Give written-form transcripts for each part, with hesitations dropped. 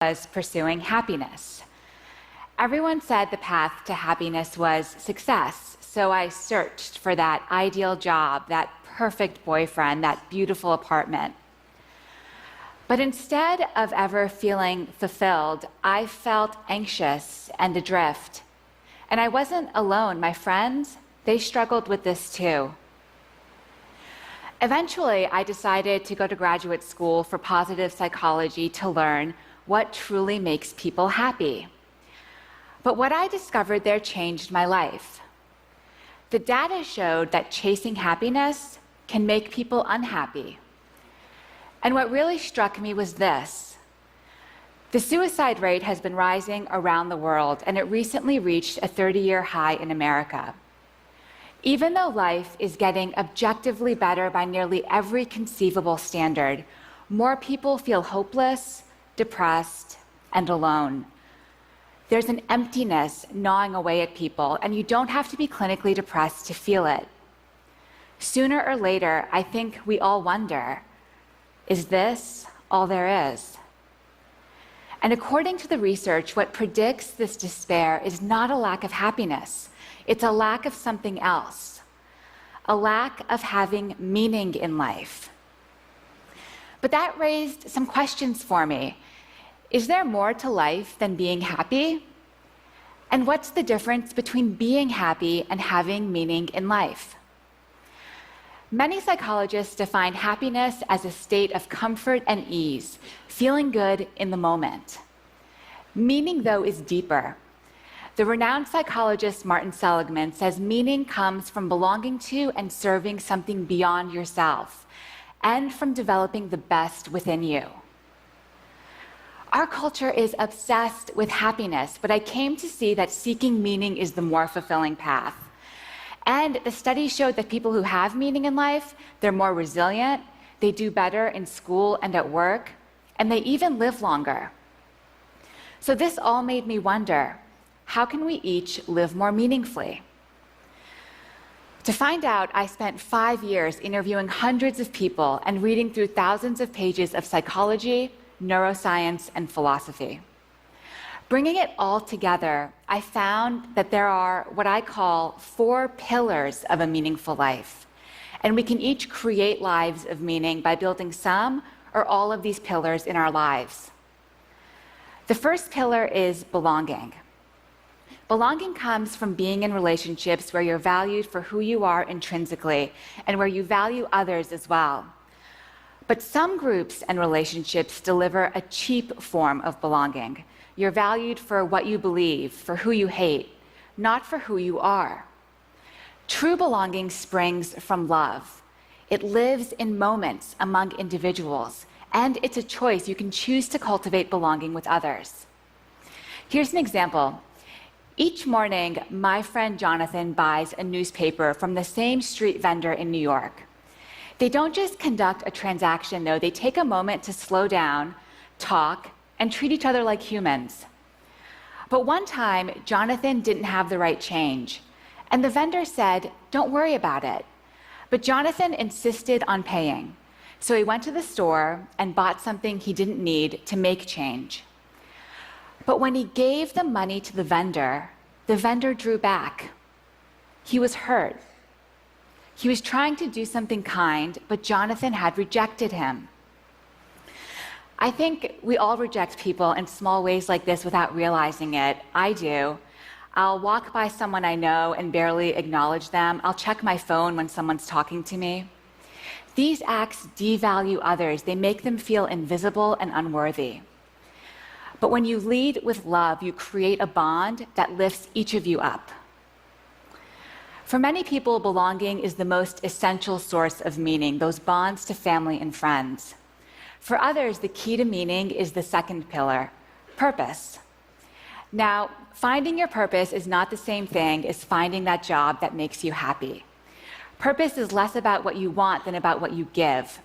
was pursuing happiness. Everyone said the path to happiness was success, so I searched for that ideal job, that perfect boyfriend, that beautiful apartment. But instead of ever feeling fulfilled, I felt anxious and adrift. And I wasn't alone. My friends, they struggled with this too. Eventually, I decided to go to graduate school for positive psychology to learn what truly makes people happy. But what I discovered there changed my life. The data showed that chasing happiness can make people unhappy. And what really struck me was this. The suicide rate has been rising around the world, and it recently reached a 30-year high in America. Even though life is getting objectively better by nearly every conceivable standard, more people feel hopeless, depressed, and alone. There's an emptiness gnawing away at people, and you don't have to be clinically depressed to feel it. Sooner or later, I think we all wonder, is this all there is? And according to the research, what predicts this despair is not a lack of happiness. It's a lack of something else, a lack of having meaning in life. But that raised some questions for me. Is there more to life than being happy? And what's the difference between being happy and having meaning in life? Many psychologists define happiness as a state of comfort and ease, feeling good in the moment. Meaning, though, is deeper. The renowned psychologist Martin Seligman says meaning comes from belonging to and serving something beyond yourself, and from developing the best within you. Our culture is obsessed with happiness, but I came to see that seeking meaning is the more fulfilling path. And the studies showed that people who have meaning in life, they're more resilient, they do better in school and at work, and they even live longer. So this all made me wonder, how can we each live more meaningfully? To find out, I spent 5 years interviewing hundreds of people and reading through thousands of pages of psychology, neuroscience, and philosophy. Bringing it all together, I found that there are what I call 4 pillars of a meaningful life. And we can each create lives of meaning by building some or all of these pillars in our lives. The first pillar is belonging. Belonging comes from being in relationships where you're valued for who you are intrinsically and where you value others as well. But some groups and relationships deliver a cheap form of belonging. You're valued for what you believe, for who you hate, not for who you are. True belonging springs from love. It lives in moments among individuals, and it's a choice. You can choose to cultivate belonging with others. Here's an example. Each morning, my friend Jonathan buys a newspaper from the same street vendor in New York. They don't just conduct a transaction, though. They take a moment to slow down, talk, and treat each other like humans. But one time, Jonathan didn't have the right change, and the vendor said, "Don't worry about it." But Jonathan insisted on paying, so he went to the store and bought something he didn't need to make change. But when he gave the money to the vendor drew back. He was hurt. He was trying to do something kind, but Jonathan had rejected him. I think we all reject people in small ways like this without realizing it. I do. I'll walk by someone I know and barely acknowledge them. I'll check my phone when someone's talking to me. These acts devalue others. They make them feel invisible and unworthy. But when you lead with love, you create a bond that lifts each of you up. For many people, belonging is the most essential source of meaning, those bonds to family and friends. For others, the key to meaning is the second pillar, purpose. Now, finding your purpose is not the same thing as finding that job that makes you happy. Purpose is less about what you want than about what you give.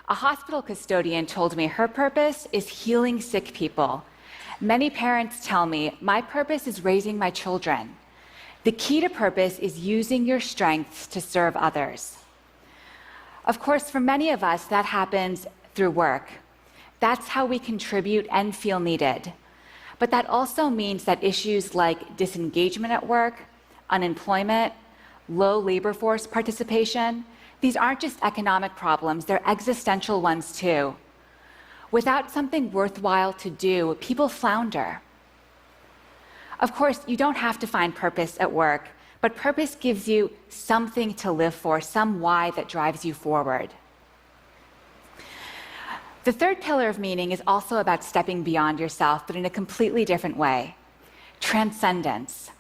A hospital custodian told me her purpose is healing sick people. Many parents tell me, my purpose is raising my children. The key to purpose is using your strengths to serve others. Of course, for many of us, that happens through work. That's how we contribute and feel needed. But that also means that issues like disengagement at work, unemployment, low labor force participation, these aren't just economic problems, they're existential ones too. Without something worthwhile to do, people flounder. Of course, you don't have to find purpose at work, but purpose gives you something to live for, some why that drives you forward. The third pillar of meaning is also about stepping beyond yourself, but in a completely different way. Transcendence.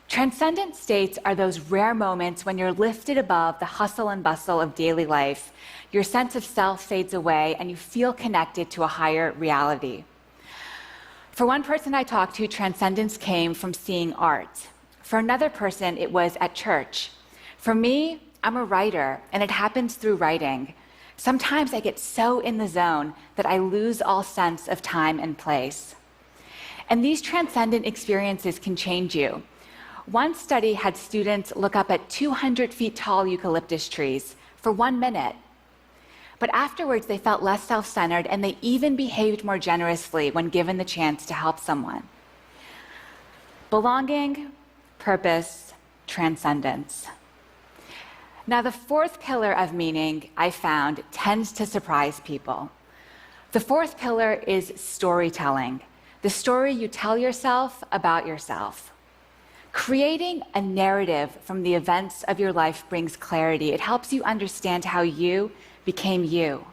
Transcendent states are those rare moments when you're lifted above the hustle and bustle of daily life, your sense of self fades away, and you feel connected to a higher reality. For one person I talked to, transcendence came from seeing art. For another person, it was at church. For me, I'm a writer, and it happens through writing. Sometimes I get so in the zone that I lose all sense of time and place. And these transcendent experiences can change you. One study had students look up at 200 feet tall eucalyptus trees for 1 minute. But afterwards, they felt less self-centered, and they even behaved more generously when given the chance to help someone. Belonging, purpose, transcendence. Now, the fourth pillar of meaning, I found, tends to surprise people. The fourth pillar is storytelling, the story you tell yourself about yourself. Creating a narrative from the events of your life brings clarity. It helps you understand how you became you.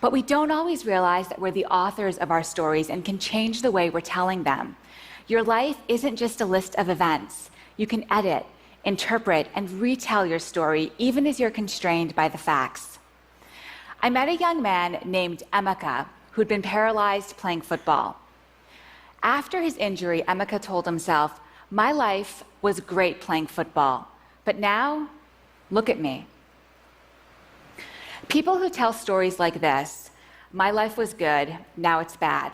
But we don't always realize that we're the authors of our stories and can change the way we're telling them. Your life isn't just a list of events. You can edit, interpret, and retell your story, even as you're constrained by the facts. I met a young man named Emeka who'd been paralyzed playing football. After his injury, Emeka told himself, "My life was great playing football, but now, look at me." People who tell stories like this, "My life was good, now it's bad,"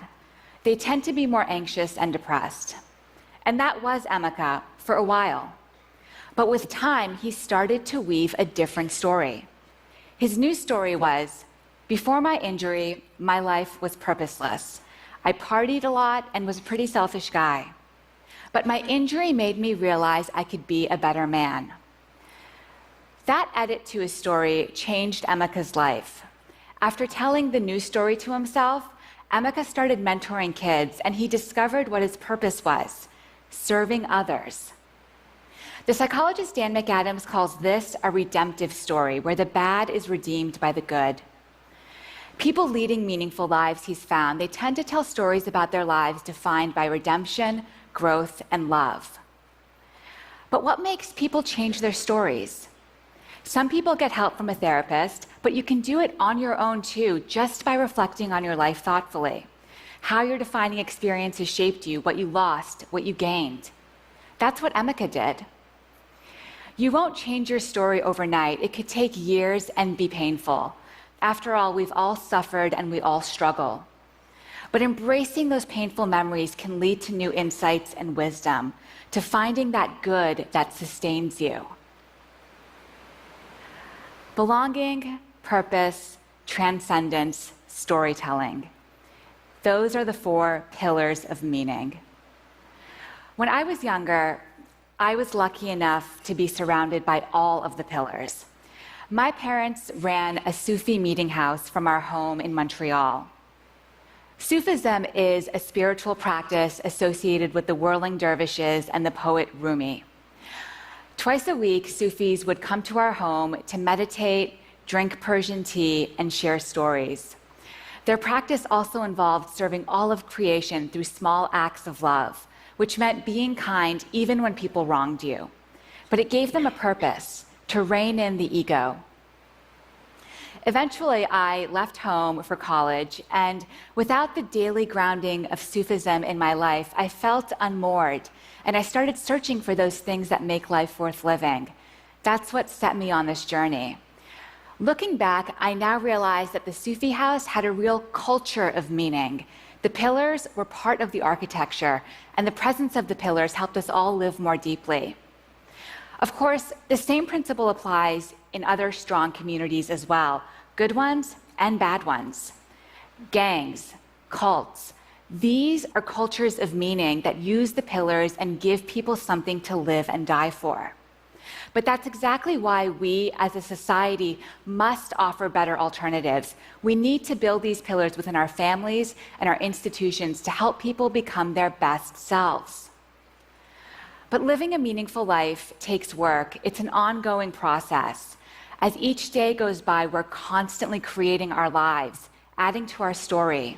they tend to be more anxious and depressed. And that was Emeka for a while. But with time, he started to weave a different story. His new story was, "Before my injury, my life was purposeless. I partied a lot and was a pretty selfish guy. But my injury made me realize I could be a better man." That edit to his story changed Emeka's life. After telling the new story to himself, Emeka started mentoring kids, and he discovered what his purpose was: serving others. The psychologist Dan McAdams calls this a redemptive story, where the bad is redeemed by the good. People leading meaningful lives, he's found, they tend to tell stories about their lives defined by redemption, growth, and love. But what makes people change their stories? Some people get help from a therapist, but you can do it on your own too, just by reflecting on your life thoughtfully. How your defining experiences shaped you, what you lost, what you gained. That's what Emeka did. You won't change your story overnight. It could take years and be painful. After all, we've all suffered and we all struggle. But embracing those painful memories can lead to new insights and wisdom, to finding that good that sustains you. Belonging, purpose, transcendence, storytelling. Those are the four pillars of meaning. When I was younger, I was lucky enough to be surrounded by all of the pillars. My parents ran a Sufi meeting house from our home in Montreal. Sufism is a spiritual practice associated with the whirling dervishes and the poet Rumi. Twice a week, Sufis would come to our home to meditate, drink Persian tea, and share stories. Their practice also involved serving all of creation through small acts of love, which meant being kind even when people wronged you. But it gave them a purpose: to rein in the ego. Eventually, I left home for college, and without the daily grounding of Sufism in my life, I felt unmoored, and I started searching for those things that make life worth living. That's what set me on this journey. Looking back, I now realize that the Sufi house had a real culture of meaning. The pillars were part of the architecture, and the presence of the pillars helped us all live more deeply. Of course, the same principle applies in other strong communities as well, good ones and bad ones. gangs, cults. These are cultures of meaning that use the pillars and give people something to live and die for. But that's exactly why we, as a society, must offer better alternatives. We need to build these pillars within our families and our institutions to help people become their best selves. But living a meaningful life takes work. It's an ongoing process. As each day goes by, we're constantly creating our lives, adding to our story.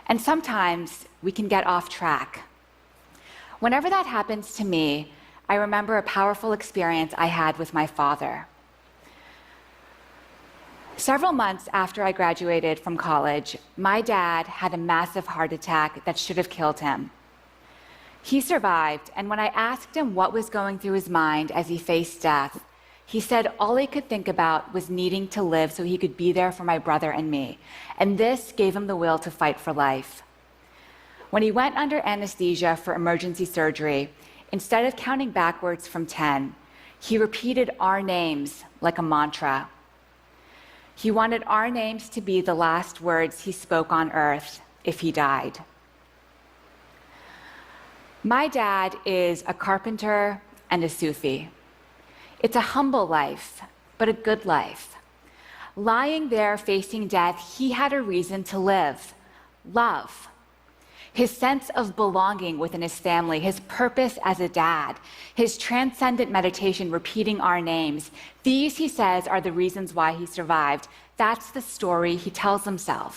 And sometimes we can get off track. Whenever that happens to me, I remember a powerful experience I had with my father. Several months after I graduated from college, my dad had a massive heart attack that should have killed him. He survived, and when I asked him what was going through his mind as he faced death, he said all he could think about was needing to live so he could be there for my brother and me, and this gave him the will to fight for life. When he went under anesthesia for emergency surgery, instead of counting backwards from 10, he repeated our names like a mantra. He wanted our names to be the last words he spoke on earth if he died. My dad is a carpenter and a Sufi. It's a humble life, but a good life. Lying there facing death, he had a reason to live: love. His sense of belonging within his family, his purpose as a dad, his transcendent meditation repeating our names, these, he says, are the reasons why he survived. That's the story he tells himself.